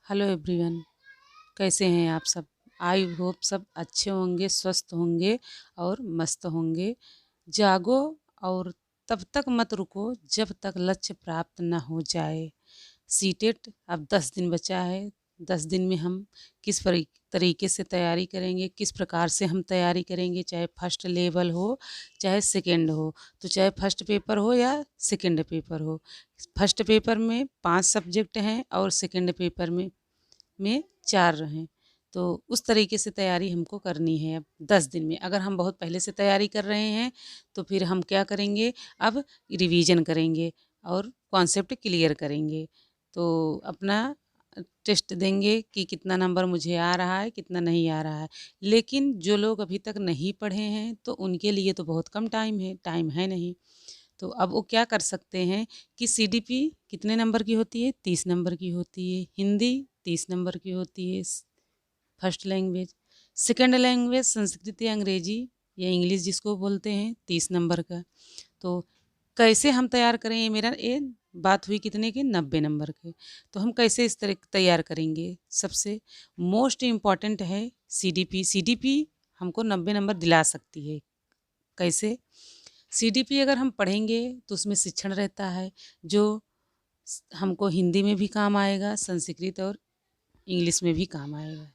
Hello everyone, कैसे हैं आप सब। आई होप सब अच्छे होंगे, स्वस्थ होंगे और मस्त होंगे। जागो और तब तक मत रुको जब तक लक्ष्य प्राप्त ना हो जाए। सीटेट अब 10 दिन बचा है। 10 दिन में हम किस तरीके से तैयारी करेंगे, किस प्रकार से हम तैयारी करेंगे, चाहे फर्स्ट लेवल हो चाहे सेकंड हो। तो चाहे फर्स्ट पेपर हो या सेकंड पेपर हो, फर्स्ट पेपर में 5 सब्जेक्ट हैं और सेकंड पेपर में 4 रहें। तो उस तरीके से तैयारी हमको करनी है। अब 10 दिन में अगर हम बहुत पहले से तैयारी कर रहे हैं तो फिर हम क्या करेंगे, अब रिवीजन करेंगे और कॉन्सेप्ट क्लियर करेंगे। तो अपना टेस्ट देंगे कि कितना नंबर मुझे आ रहा है, कितना नहीं आ रहा है। लेकिन जो लोग अभी तक नहीं पढ़े हैं तो उनके लिए तो बहुत कम टाइम है नहीं। तो अब वो क्या कर सकते हैं कि सीडीपी कितने नंबर की होती है, 30 नंबर की होती है। हिंदी 30 नंबर की होती है first language. Second language Sanskrit या अंग्रेजी या इंग्लिश जिसको बोलते हैं, 30 नंबर का। तो कैसे हम तैयार करें, ये मेरा ये बात हुई कितने के, 90 नंबर के। तो हम कैसे इस तरह तैयार करेंगे। सबसे मोस्ट इम्पॉर्टेंट है सीडीपी। सीडीपी हमको 90 नंबर दिला सकती है। कैसे? सीडीपी अगर हम पढ़ेंगे तो उसमें शिक्षण रहता है जो हमको हिंदी में भी काम आएगा, संस्कृत और इंग्लिश में भी काम आएगा।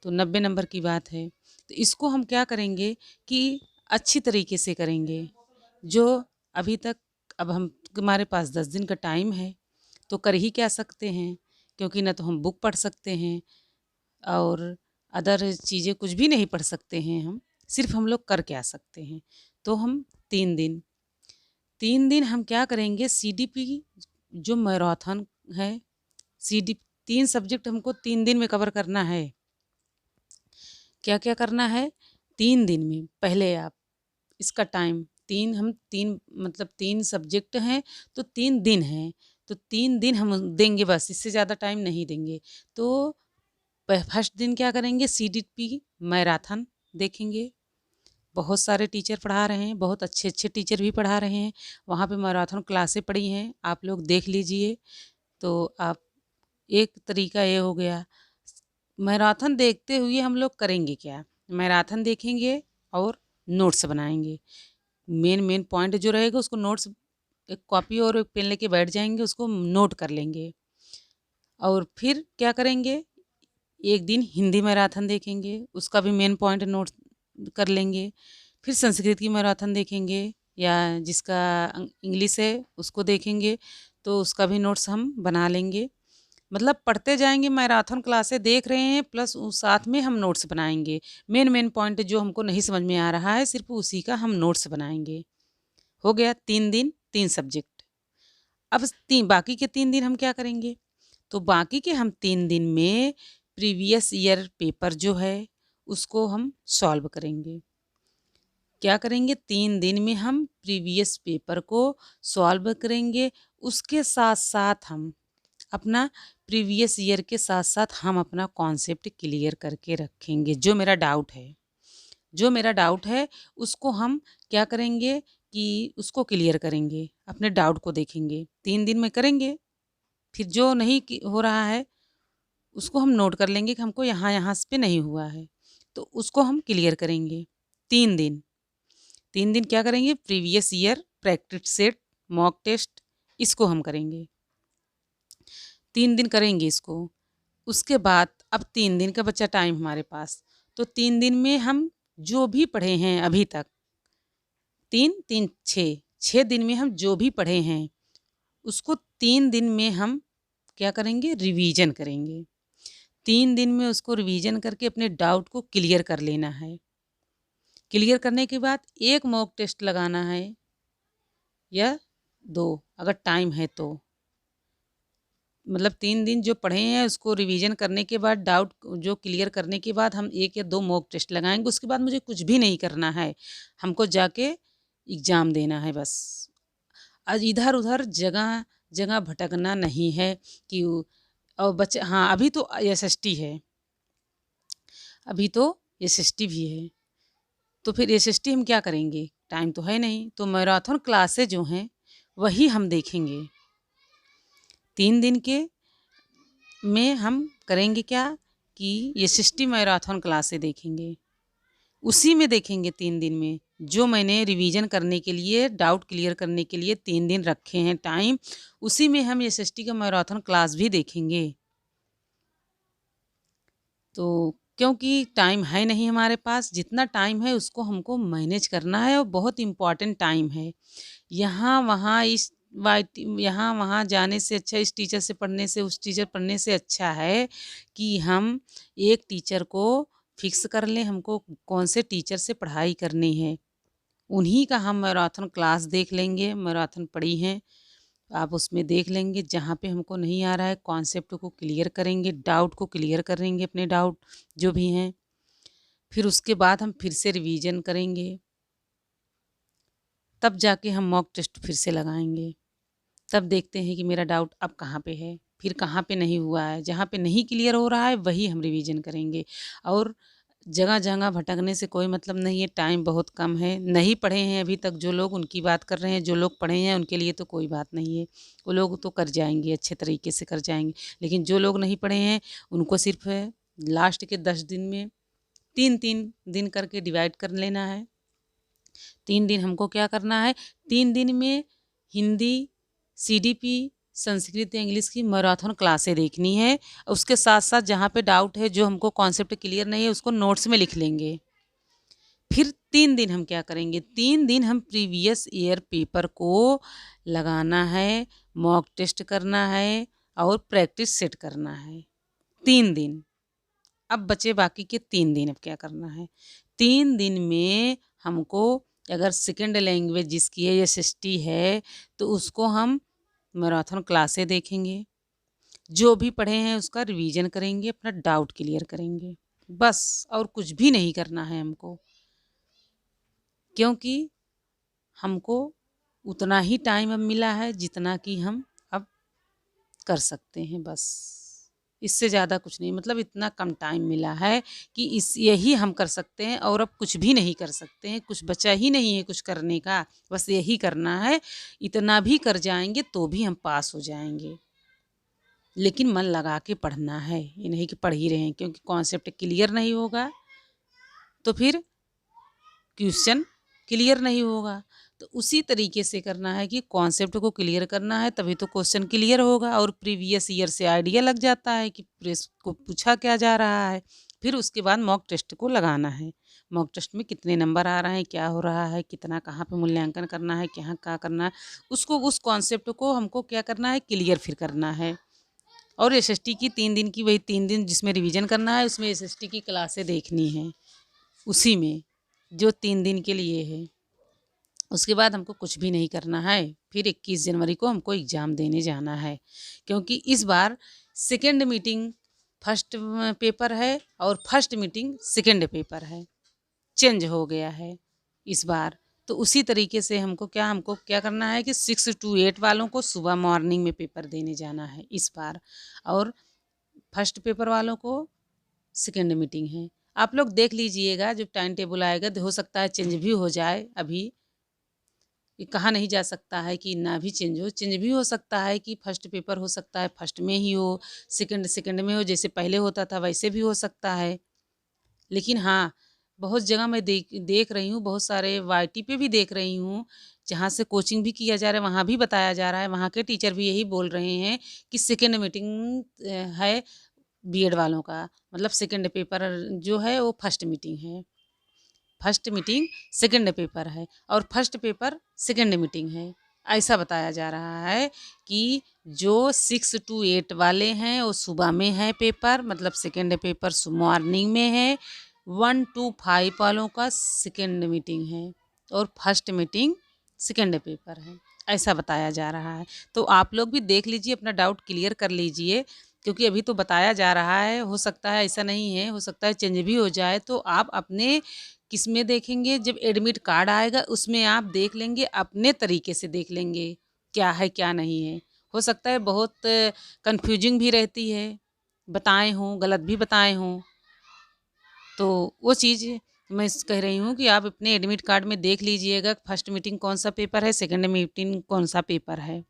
तो 90 नंबर की बात है। तो इसको हम क्या करेंगे कि अच्छी तरीके से करेंगे। जो अभी तक, अब हम हमारे पास 10 दिन का टाइम है तो कर ही क्या सकते हैं, क्योंकि ना तो हम बुक पढ़ सकते हैं और अदर चीज़ें कुछ भी नहीं पढ़ सकते हैं। हम सिर्फ हम लोग कर क्या सकते हैं। तो हम 3 दिन हम क्या करेंगे, सीडीपी जो मैराथन है, सीडी 3 सब्जेक्ट हमको 3 दिन में कवर करना है। क्या क्या करना है 3 दिन में। पहले आप इसका टाइम, 3 मतलब 3 सब्जेक्ट हैं तो 3 दिन हैं। तो 3 दिन हम देंगे, बस इससे ज़्यादा टाइम नहीं देंगे। तो फर्स्ट दिन क्या करेंगे, सीडीपी मैराथन देखेंगे। बहुत सारे टीचर पढ़ा रहे हैं, बहुत अच्छे अच्छे टीचर भी पढ़ा रहे हैं। वहाँ पे मैराथन क्लासें पड़ी हैं, आप लोग देख लीजिए। तो आप, एक तरीका ये हो गया। मैराथन देखते हुए हम लोग करेंगे क्या, मैराथन देखेंगे और नोट्स बनाएंगे। मेन मेन पॉइंट जो रहेगा उसको नोट्स, एक कॉपी और एक पेन लेके बैठ जाएंगे, उसको नोट कर लेंगे। और फिर क्या करेंगे, एक दिन हिंदी मैराथन देखेंगे, उसका भी मेन पॉइंट नोट कर लेंगे। फिर संस्कृत की मैराथन देखेंगे या जिसका इंग्लिश है उसको देखेंगे, तो उसका भी नोट्स हम बना लेंगे। मतलब पढ़ते जाएंगे, मैराथन क्लासें देख रहे हैं प्लस उस साथ में हम नोट्स बनाएंगे। मेन मेन पॉइंट जो हमको नहीं समझ में आ रहा है सिर्फ उसी का हम नोट्स बनाएंगे। हो गया 3 दिन 3 सब्जेक्ट। अब तीन बाकी के 3 दिन हम क्या करेंगे, तो बाकी के हम 3 दिन में प्रीवियस ईयर पेपर जो है उसको हम सॉल्व करेंगे। क्या करेंगे, 3 दिन में हम प्रीवियस पेपर को सॉल्व करेंगे। उसके साथ साथ हम अपना प्रीवियस ईयर के साथ साथ हम अपना कॉन्सेप्ट क्लियर करके रखेंगे। जो मेरा डाउट है उसको हम क्या करेंगे कि उसको क्लियर करेंगे, अपने डाउट को देखेंगे, 3 दिन में करेंगे। फिर जो नहीं हो रहा है उसको हम नोट कर लेंगे कि हमको यहाँ यहाँ पे नहीं हुआ है, तो उसको हम क्लियर करेंगे। 3 दिन 3 दिन क्या करेंगे, previous year practice set, mock test, इसको हम करेंगे। 3 दिन करेंगे इसको। उसके बाद अब 3 दिन का बचा टाइम हमारे पास। तो 3 दिन में हम जो भी पढ़े हैं अभी तक, 3 3 6 6 दिन में हम जो भी पढ़े हैं उसको 3 दिन में हम क्या करेंगे, रिवीजन करेंगे। 3 दिन में उसको रिवीजन करके अपने डाउट को क्लियर कर लेना है। क्लियर करने के बाद एक मॉक टेस्ट लगाना है या 2 अगर टाइम है तो। मतलब 3 दिन जो पढ़े हैं उसको रिवीजन करने के बाद, डाउट जो क्लियर करने के बाद हम 1 या 2 मॉक टेस्ट लगाएँगे। उसके बाद मुझे कुछ भी नहीं करना है, हमको जाके एग्ज़ाम देना है बस। आज इधर-उधर जगह जगह भटकना नहीं है कि और बच्चे, हाँ, अभी तो एसएसटी है, अभी तो एसएसटी भी है। तो फिर एसएसटी हम क्या करेंगे, टाइम तो है नहीं, तो मैराथन क्लासेस जो हैं वही हम देखेंगे। 3 दिन के में हम करेंगे क्या कि ये 60 मैराथन क्लासें देखेंगे, उसी में देखेंगे 3 दिन में। जो मैंने रिवीजन करने के लिए, डाउट क्लियर करने के लिए 3 दिन रखे हैं टाइम, उसी में हम एसएसटी का मैराथन क्लास भी देखेंगे। तो क्योंकि टाइम है नहीं हमारे पास, जितना टाइम है उसको हमको मैनेज करना है और बहुत इम्पॉर्टेंट टाइम है। यहाँ वहाँ यहाँ वहाँ जाने से अच्छा, इस टीचर से पढ़ने से, उस टीचर पढ़ने से अच्छा है कि हम एक टीचर को फिक्स कर लें, हमको कौन से टीचर से पढ़ाई करनी है, उन्हीं का हम मैराथन क्लास देख लेंगे। मैराथन पढ़ी हैं आप, उसमें देख लेंगे। जहाँ पे हमको नहीं आ रहा है कॉन्सेप्ट को क्लियर करेंगे, डाउट को क्लियर करेंगे, अपने डाउट जो भी हैं। फिर उसके बाद हम फिर से रिवीजन करेंगे, तब जाके हम मॉक टेस्ट फिर से लगाएंगे। तब देखते हैं कि मेरा डाउट अब कहाँ पे है, फिर कहाँ पे नहीं हुआ है। जहाँ पे नहीं क्लियर हो रहा है वही हम रिवीजन करेंगे। और जगह जगह भटकने से कोई मतलब नहीं है, टाइम बहुत कम है। नहीं पढ़े हैं अभी तक जो लोग, उनकी बात कर रहे हैं। जो लोग पढ़े हैं उनके लिए तो कोई बात नहीं है, वो लोग तो कर जाएंगे, अच्छे तरीके से कर जाएंगे। लेकिन जो लोग नहीं पढ़े हैं उनको सिर्फ लास्ट के 10 दिन में 3-3 दिन करके डिवाइड कर लेना है। 3 दिन हमको क्या करना है, 3 दिन में हिंदी, सीडीपी, संस्कृत या इंग्लिश की मैराथन क्लासें देखनी है। उसके साथ साथ जहाँ पे डाउट है, जो हमको कॉन्सेप्ट क्लियर नहीं है, उसको नोट्स में लिख लेंगे। फिर 3 दिन हम क्या करेंगे, 3 दिन हम प्रीवियस ईयर पेपर को लगाना है, मॉक टेस्ट करना है और प्रैक्टिस सेट करना है। 3 दिन। अब बचे बाकी के 3 दिन। अब क्या करना है, 3 दिन में हमको, अगर सेकेंड लैंग्वेज जिसकी है, एसएसटी है, तो उसको हम मैराथन क्लासें देखेंगे। जो भी पढ़े हैं उसका रिवीजन करेंगे, अपना डाउट क्लियर करेंगे, बस। और कुछ भी नहीं करना है हमको, क्योंकि हमको उतना ही टाइम अब मिला है जितना कि हम अब कर सकते हैं, बस। इससे ज़्यादा कुछ नहीं, मतलब इतना कम टाइम मिला है कि यही हम कर सकते हैं और अब कुछ भी नहीं कर सकते हैं। कुछ बचा ही नहीं है कुछ करने का, बस यही करना है। इतना भी कर जाएंगे तो भी हम पास हो जाएंगे, लेकिन मन लगा के पढ़ना है। ये नहीं कि पढ़ ही रहे हैं, क्योंकि कॉन्सेप्ट क्लियर नहीं होगा तो फिर क्वेश्चन क्लियर नहीं होगा। तो उसी तरीके से करना है कि कॉन्सेप्ट को क्लियर करना है, तभी तो क्वेश्चन क्लियर होगा और प्रीवियस ईयर से आइडिया लग जाता है कि प्रेस को पूछा क्या जा रहा है। फिर उसके बाद मॉक टेस्ट को लगाना है। मॉक टेस्ट में कितने नंबर आ रहे हैं, क्या हो रहा है, कितना कहाँ पे मूल्यांकन करना है, क्या करना है, उसको, उस कॉन्सेप्ट को हमको क्या करना है, क्लियर फिर करना है। और एसएसटी की 3 दिन की, वही 3 दिन जिसमें रिवीजन करना है, उसमें एसएसटी की क्लासें देखनी है, उसी में जो 3 दिन के लिए है। उसके बाद हमको कुछ भी नहीं करना है। फिर 21 जनवरी को हमको एग्ज़ाम देने जाना है, क्योंकि इस बार सेकेंड मीटिंग फर्स्ट पेपर है और फर्स्ट मीटिंग सेकेंड पेपर है, चेंज हो गया है इस बार। तो उसी तरीके से हमको क्या करना है कि 6 to 8 वालों को सुबह मॉर्निंग में पेपर देने जाना है इस बार, और फर्स्ट पेपर वालों को सेकेंड मीटिंग है। आप लोग देख लीजिएगा, जब टाइम टेबल आएगा तो हो सकता है चेंज भी हो जाए। अभी ये कहा नहीं जा सकता है कि ना भी चेंज भी हो सकता है कि फर्स्ट पेपर हो सकता है फर्स्ट में ही हो, सेकंड में हो, जैसे पहले होता था वैसे भी हो सकता है। लेकिन हाँ, बहुत जगह मैं देख रही हूँ, बहुत सारे वाईटी पे भी देख रही हूँ, जहाँ से कोचिंग भी किया जा रहा है, वहाँ भी बताया जा रहा है, वहाँ के टीचर भी यही बोल रहे हैं कि सेकेंड मीटिंग है बीएड वालों का, मतलब सेकेंड पेपर जो है वो फर्स्ट मीटिंग है, फर्स्ट मीटिंग सेकेंड पेपर है और फर्स्ट पेपर सेकेंड मीटिंग है। ऐसा बताया जा रहा है कि जो 6 to 8 वाले हैं वो सुबह में है पेपर, मतलब सेकेंड पेपर मॉर्निंग में है। 1 to 5 वालों का सेकेंड मीटिंग है और फर्स्ट मीटिंग सेकेंड पेपर है, ऐसा बताया जा रहा है। तो आप लोग भी देख लीजिए, अपना डाउट क्लियर कर लीजिए, क्योंकि अभी तो बताया जा रहा है, हो सकता है ऐसा नहीं है, हो सकता है चेंज भी हो जाए। तो आप अपने किस में देखेंगे, जब एडमिट कार्ड आएगा उसमें आप देख लेंगे, अपने तरीके से देख लेंगे क्या है क्या नहीं है। हो सकता है बहुत कंफ्यूजिंग भी रहती है, बताए हों, गलत भी बताए हों, तो वो चीज़ मैं कह रही हूँ कि आप अपने एडमिट कार्ड में देख लीजिएगा फर्स्ट मीटिंग कौन सा पेपर है, सेकेंड मीटिंग कौन सा पेपर है।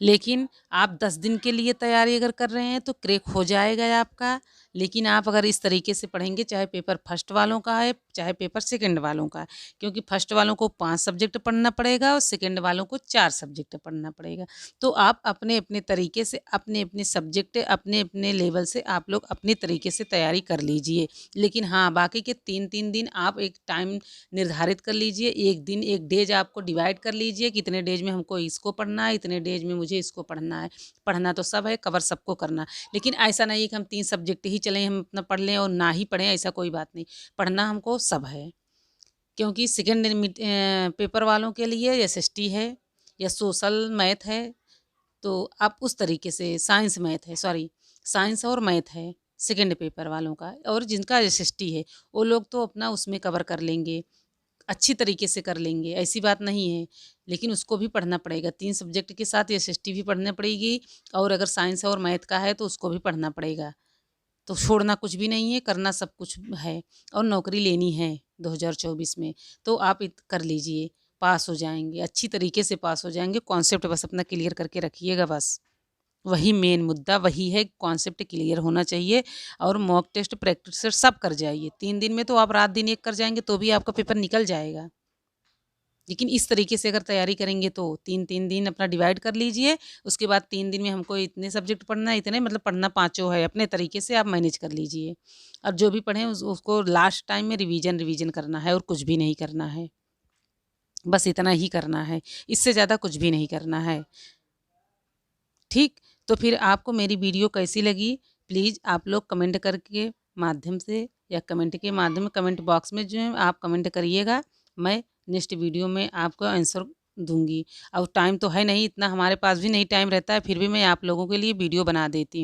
लेकिन आप 10 दिन के लिए तैयारी अगर कर रहे हैं तो क्रैक हो जाएगा आपका। लेकिन आप अगर इस तरीके से पढ़ेंगे, चाहे पेपर फर्स्ट वालों का है, चाहे पेपर सेकंड वालों का है, क्योंकि फर्स्ट वालों को 5 सब्जेक्ट पढ़ना पड़ेगा और सेकंड वालों को 4 सब्जेक्ट पढ़ना पड़ेगा। तो आप अपने-अपने तरीके से, अपने-अपने सब्जेक्ट, अपने-अपने लेवल से आप लोग अपने तरीके से तैयारी कर लीजिए। लेकिन हाँ, बाकी के 3-3 दिन आप एक टाइम निर्धारित कर लीजिए। एक दिन, एक डेज़ आपको डिवाइड कर लीजिए कि इतने डेज़ में हमको इसको पढ़ना है, इतने डेज़ में मुझे इसको पढ़ना है। पढ़ना तो सब है, कवर सबको करना है। लेकिन ऐसा नहीं है कि हम 3 सब्जेक्ट ही चलें, हम अपना पढ़ लें और ना ही पढ़ें, ऐसा कोई बात नहीं। पढ़ना हमको सब है, क्योंकि सेकंड पेपर वालों के लिए एसएसटी है या सोशल मैथ है, तो आप उस तरीके से, साइंस मैथ है, सॉरी, साइंस और मैथ है सेकंड पेपर वालों का, और जिनका एसएसटी है वो लोग तो अपना उसमें कवर कर लेंगे, अच्छी तरीके से कर लेंगे, ऐसी बात नहीं है। लेकिन उसको भी पढ़ना पड़ेगा, 3 सब्जेक्ट के साथ एसएसटी भी पढ़ना पड़ेगी, और अगर साइंस और मैथ का है तो उसको भी पढ़ना पड़ेगा। तो छोड़ना कुछ भी नहीं है, करना सब कुछ है, और नौकरी लेनी है 2024 में। तो आप कर लीजिए, पास हो जाएँगे, अच्छी तरीके से पास हो जाएँगे। कॉन्सेप्ट बस अपना क्लियर करके रखिएगा बस। वही मेन मुद्दा वही है, कॉन्सेप्ट क्लियर होना चाहिए, और मॉक टेस्ट, प्रैक्टिस सेट सब कर जाइए। 3 दिन में तो आप रात दिन एक कर जाएँगे तो भी आपका पेपर निकल जाएगा। लेकिन इस तरीके से अगर तैयारी करेंगे तो 3-3 दिन अपना डिवाइड कर लीजिए। उसके बाद 3 दिन में हमको इतने सब्जेक्ट पढ़ना है, इतने मतलब पढ़ना पाँचों है, अपने तरीके से आप मैनेज कर लीजिए। और जो भी पढ़ें उसको लास्ट टाइम में रिवीजन करना है, और कुछ भी नहीं करना है। बस इतना ही करना है, इससे ज़्यादा कुछ भी नहीं करना है। ठीक? तो फिर आपको मेरी वीडियो कैसी लगी, प्लीज़ आप लोग कमेंट करके माध्यम से, या कमेंट के माध्यम में, कमेंट बॉक्स में जो है आप कमेंट करिएगा। मैं नेक्स्ट वीडियो में आपको आंसर दूँगी। अब टाइम तो है नहीं, इतना हमारे पास भी नहीं टाइम रहता है, फिर भी मैं आप लोगों के लिए वीडियो बना देती हूँ।